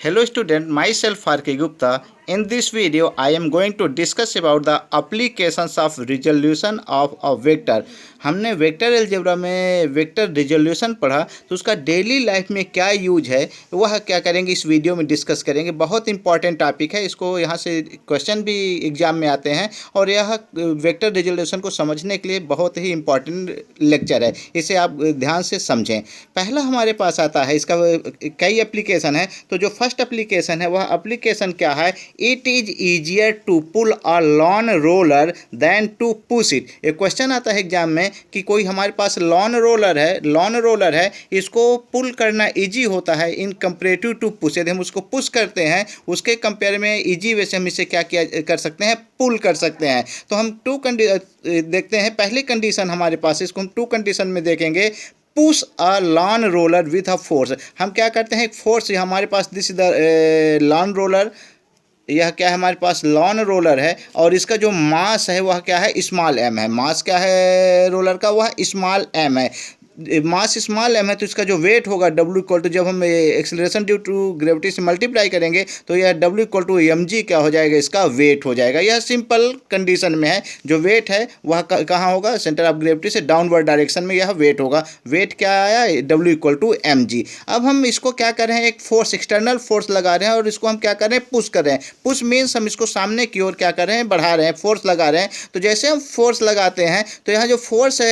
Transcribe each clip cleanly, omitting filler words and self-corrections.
Hello student, myself R.K. Gupta. In this video, I am going to discuss about the applications of resolution of a vector. हमने vector algebra में vector resolution पढ़ा, तो उसका daily life में क्या use है वह क्या करेंगे इस वीडियो में डिस्कस करेंगे। बहुत इंपॉर्टेंट टॉपिक है, इसको यहाँ से क्वेश्चन भी एग्जाम में आते हैं और यह वेक्टर रिजोल्यूशन को समझने के लिए बहुत ही इंपॉर्टेंट लेक्चर है, इसे आप ध्यान से समझें। पहला हमारे पास आता है, इसका कई एप्लीकेशन है, तो जो फर्स्ट एप्लीकेशन है वह एप्लीकेशन क्या है, it is easier to pull a lawn roller than to push it. एक क्वेश्चन आता है एग्जाम में कि कोई हमारे पास लॉन रोलर है, इसको पुल करना इजी होता है इन कंपेरेटिव टू पुश। यदि हम उसको पुश करते हैं उसके कंपेयर में इजी वे से हम इसे क्या किया कर सकते हैं, पुल कर सकते हैं। तो हम देखते हैं पहली कंडीशन हमारे पास, इसको हम टू कंडीशन में देखेंगे। Push a lawn roller with a force. हम क्या करते हैं, एक फोर्स हमारे पास, this is the lawn roller, यह क्या है हमारे पास लॉन रोलर है और इसका जो मास है वह क्या है, स्मॉल एम है। मास क्या है रोलर का, वह स्मॉल एम है। मास स्मॉल एम है तो इसका जो वेट होगा W इक्वल टू, जब हम एक्सेलरेशन ड्यू टू ग्रेविटी से मल्टीप्लाई करेंगे तो यह W इक्वल टू mg क्या हो जाएगा, इसका वेट हो जाएगा। यह सिंपल कंडीशन में है, जो वेट है वह कहाँ होगा, सेंटर ऑफ ग्रेविटी से डाउनवर्ड डायरेक्शन में यह वेट होगा। वेट क्या आया, W इक्वल टू mg। अब हम इसको क्या कर रहे हैं, एक फोर्स, एक्सटर्नल फोर्स लगा रहे हैं और इसको हम क्या कर रहे हैं, पुश कर रहे हैं। पुश मीन्स हम इसको सामने की ओर क्या कर रहे हैं, बढ़ा रहे हैं, फोर्स लगा रहे हैं। तो जैसे हम फोर्स लगाते हैं तो यहाँ जो फोर्स है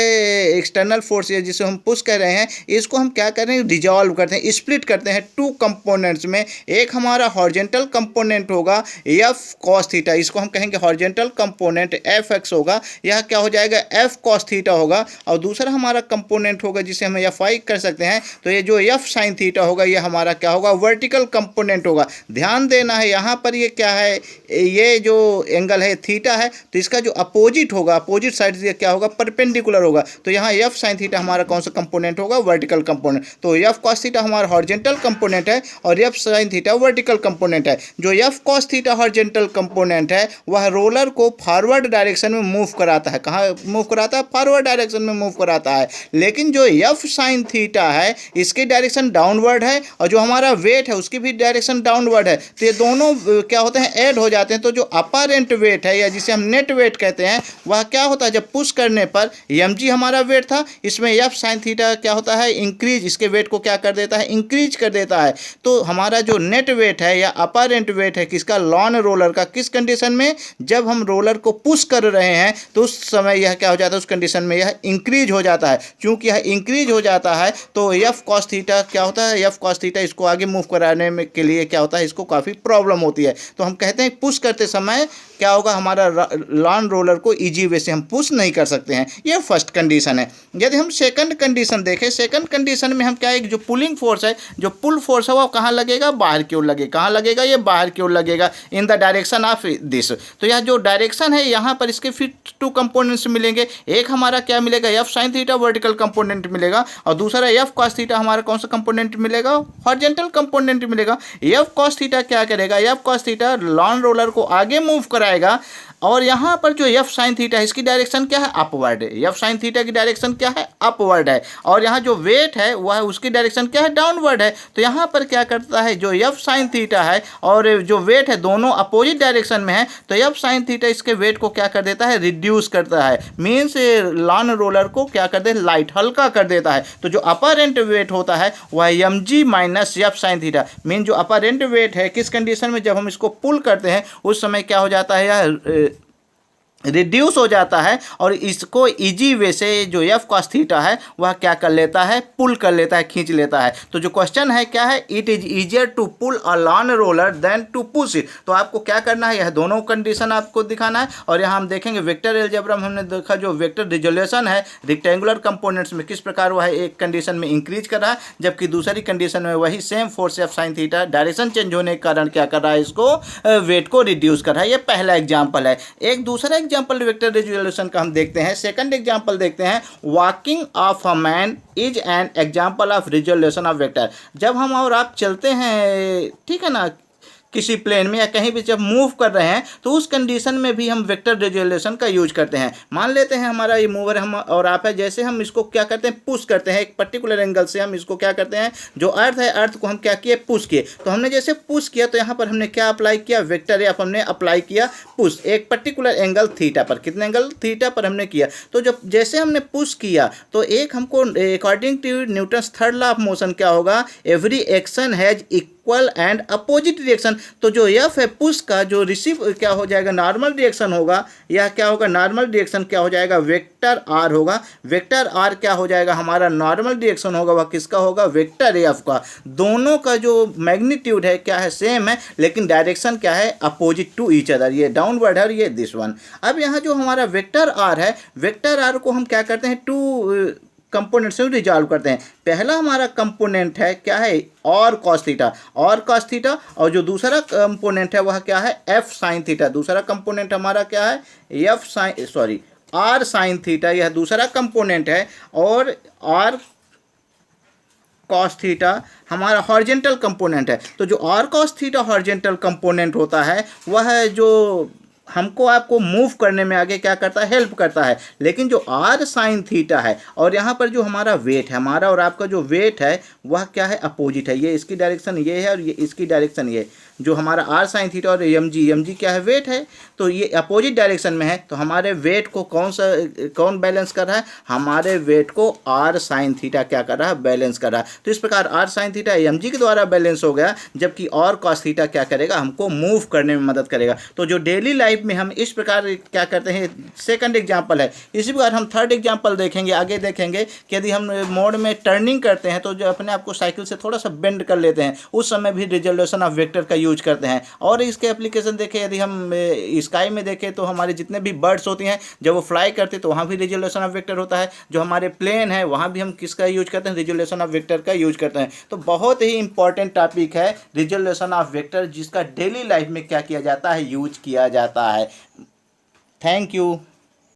एक्सटर्नल फोर्स है जिसे हम पुश कर रहे हैं, इसको हम क्या कर रहे हैं, डिजॉल्व करते हैं, स्प्लिट करते हैं टू कंपोनेंट्स में। एक हमारा हॉरिजॉन्टल कंपोनेंट होगा f cos थीटा, इसको हम कहेंगे हॉरिजॉन्टल कंपोनेंट fx होगा, यह क्या हो जाएगा, f cos थीटा होगा। और दूसरा हमारा कंपोनेंट होगा जिसे हम fi कर सकते हैं, तो ये जो f sin थीटा होगा यह हमारा क्या होगा, वर्टिकल कंपोनेंट होगा। ध्यान देना है यहाँ पर, ये क्या है, ये जो एंगल है थीटा है, तो इसका जो अपोजिट होगा, अपोजिट साइड से क्या होगा, परपेंडिकुलर होगा। तो यहाँ f sin थीटा हमारा कौन सा कंपोनेंट होगा, वर्टिकल कंपोनेंट। तो f cos थीटा हमारा हॉरिजॉन्टल कंपोनेंट है और f sin theta vertical component है। जो f cos theta horizontal component है वह रोलर को फॉरवर्ड डायरेक्शन में मूव कराता है। कहाँ मूव कराता है, फॉरवर्ड डायरेक्शन में मूव कराता है। लेकिन जो f sin थीटा है इसकी डायरेक्शन डाउनवर्ड है और जो हमारा वेट है उसकी भी डायरेक्शन डाउनवर्ड है। तो ये दोनों क्या होते हैं, ऐड हो जाते हैं। तो जो अपरेंट वेट है या जिसे हम नेट वेट कहते हैं वह क्या होता है, जब पुश करने पर mg हमारा वेट था, इसमें f sin थीटा क्या होता है, इंक्रीज, इसके वेट को क्या कर देता है, इंक्रीज कर देता है। तो हमारा जो नेट वेट है या अपरेंट वेट है किसका, लॉन रोलर का, किस कंडीशन में, जब हम रोलर को पुश कर रहे हैं तो उस समय यह क्या हो जाता है, उस कंडीशन में यह इंक्रीज हो जाता है। क्योंकि यह इंक्रीज हो जाता है तो f cos थीटा क्या होता है, f cos थीटा इसको आगे मूव कराने में के लिए क्या होता है, इसको काफ़ी प्रॉब्लम होती है। तो हम कहते हैं पुश करते समय क्या होगा, हमारा लॉन रोलर को इजी वे से हम पुश नहीं कर सकते हैं। यह फर्स्ट कंडीशन है। यदि हम सेकंड कंडीशन देखें, सेकंड कंडीशन में हम क्या है, जो पुलिंग फोर्स है, जो पुल फोर्स है वो कहाँ लगेगा, बाहर की ओर लगेगा। कहाँ लगेगा, ये बाहर की ओर लगेगा, in the direction of this. तो यह जो डायरेक्शन है यहाँ पर इसके फिर टू कंपोनेंट्स मिलेंगे। एक हमारा क्या मिलेगा, f sin theta vertical component मिलेगा और दूसरा f cos थीटा हमारा कौन सा कंपोनेंट मिलेगा, हॉरिजॉन्टल कंपोनेंट मिलेगा। f cos थीटा क्या करेगा, f cos theta lawn roller को आगे मूव कराएगा और यहाँ पर जो f sin थीटा है इसकी डायरेक्शन क्या है, अपवर्ड है। f sin थीटा की डायरेक्शन क्या है, अपवर्ड है। और यहाँ जो वेट है वह उसकी डायरेक्शन क्या है, डाउनवर्ड है। तो यहाँ पर क्या करता है, जो f sin थीटा है और जो वेट है दोनों अपोजिट डायरेक्शन में है, तो f sin थीटा इसके वेट को क्या कर देता है, रिड्यूस करता है। मीन्स लॉन रोलर को क्या कर देता है, लाइट, हल्का कर देता है। तो जो अपरेंट वेट होता है वह mg minus f sin theta. Mean जो अपरेंट वेट है किस कंडीशन में, जब हम इसको पुल करते हैं उस समय क्या हो जाता है, यह रिड्यूस हो जाता है और इसको इजी वे से जो f cos थीटा है वह क्या कर लेता है, पुल कर लेता है, खींच लेता है। तो जो क्वेश्चन है क्या है, it is easier to pull a lawn roller than to push it. तो आपको क्या करना है, यह दोनों कंडीशन आपको दिखाना है। और यहाँ हम देखेंगे वेक्टर अलजेब्रा में हमने देखा जो वेक्टर रिजोल्यूशन है रेक्टेंगुलर कंपोनेंट्स में किस प्रकार वह एक कंडीशन में इंक्रीज कर रहा है, जबकि दूसरी कंडीशन में वही same force f sin theta direction change होने के कारण क्या कर रहा है, इसको वेट को रिड्यूस कर रहा है। ये पहला एग्जाम्पल है। एक दूसरा एग्जाम्पल वेक्टर रिजोल्यूशन का हम देखते हैं, सेकंड एग्जाम्पल देखते हैं। Walking of a man is an example of resolution of vector. जब हम और आप चलते हैं, ठीक है ना, किसी प्लेन में या कहीं भी जब मूव कर रहे हैं तो उस कंडीशन में भी हम वेक्टर रिजोल्यूशन का यूज करते हैं। मान लेते हैं हमारा ये मूवर हम और आप है, जैसे हम इसको क्या करते हैं, पुश करते हैं एक पर्टिकुलर एंगल से। हम इसको क्या करते हैं, जो अर्थ है, अर्थ को हम क्या किए, पुश किए। तो हमने जैसे पुश किया तो यहाँ पर हमने क्या अप्लाई किया, वेक्टर एफ हमने अप्लाई किया पुश, एक पर्टिकुलर एंगल थीटा पर। कितने एंगल, थीटा पर हमने किया। तो जब जैसे हमने पुश किया तो एक हमको according to Newton's third law of motion क्या होगा, every action has equal and opposite reaction. तो जो एफ है पुश का, जो रिसीव क्या हो जाएगा, नॉर्मल रिएक्शन होगा। यह क्या होगा, नॉर्मल रिएक्शन क्या हो जाएगा, वेक्टर आर होगा। वेक्टर आर क्या हो जाएगा, हमारा नॉर्मल रिएक्शन होगा, वह किसका होगा, वेक्टर एफ का। दोनों का जो मैग्नीट्यूड है क्या है, सेम है, लेकिन डायरेक्शन क्या है, अपोजिट टू ईच अदर। ये डाउनवर्ड है और ये दिस वन। अब यहाँ जो हमारा वेक्टर आर है, वेक्टर आर को हम क्या करते हैं, टू कंपोनेंट से रिजॉल्व करते हैं। पहला हमारा कंपोनेंट है क्या है, और कॉस थीटा, और कॉस थीटा। और जो दूसरा कंपोनेंट है वह क्या है, एफ साइन थीटा। दूसरा कंपोनेंट हमारा क्या है, F sine sorry R sine theta, यह दूसरा कंपोनेंट है। और आर कॉस थीटा हमारा हॉरिजेंटल कंपोनेंट है। तो जो R cos theta horizontal component होता है वह है जो हमको आपको मूव करने में आगे क्या करता है, हेल्प करता है। लेकिन जो आर साइन थीटा है और यहाँ पर जो हमारा वेट है, हमारा और आपका जो वेट है वह क्या है, अपोजिट है। ये इसकी डायरेक्शन ये है और ये इसकी डायरेक्शन ये। जो हमारा आर साइन थीटा और एम जी क्या है, वेट है। तो ये अपोजिट डायरेक्शन में है। तो हमारे वेट को कौन बैलेंस कर रहा है, हमारे वेट को आर साइन थीटा क्या कर रहा है, बैलेंस कर रहा है। तो इस प्रकार R sine theta M G के द्वारा बैलेंस हो गया, जबकि और कॉस थीटा क्या करेगा, हमको मूव करने में मदद करेगा। तो जो डेली लाइफ में हम इस प्रकार क्या करते हैं, सेकंड एग्जांपल है। इसी प्रकार हम थर्ड एग्जांपल देखेंगे, आगे देखेंगे कि यदि हम मोड में टर्निंग करते हैं तो जो अपने आप को साइकिल से थोड़ा सा बेंड कर लेते हैं, उस समय भी रिजोल्यूशन ऑफ वेक्टर का यूज करते हैं। और इसके एप्लीकेशन देखें, यदि हम स्काई में देखें तो हमारे जितने भी बर्ड्स होती हैं जब वो फ्लाई करते हैं तो वहाँ भी रिजोल्यूशन ऑफ वेक्टर होता है। जो हमारे प्लेन है वहाँ भी हम किसका यूज करते हैं, रिजोल्यूशन ऑफ वेक्टर का यूज करते हैं। तो बहुत ही इंपॉर्टेंट टॉपिक है रिजोल्यूशन ऑफ वेक्टर, जिसका डेली लाइफ में क्या किया जाता है, यूज किया जाता है। Thank you.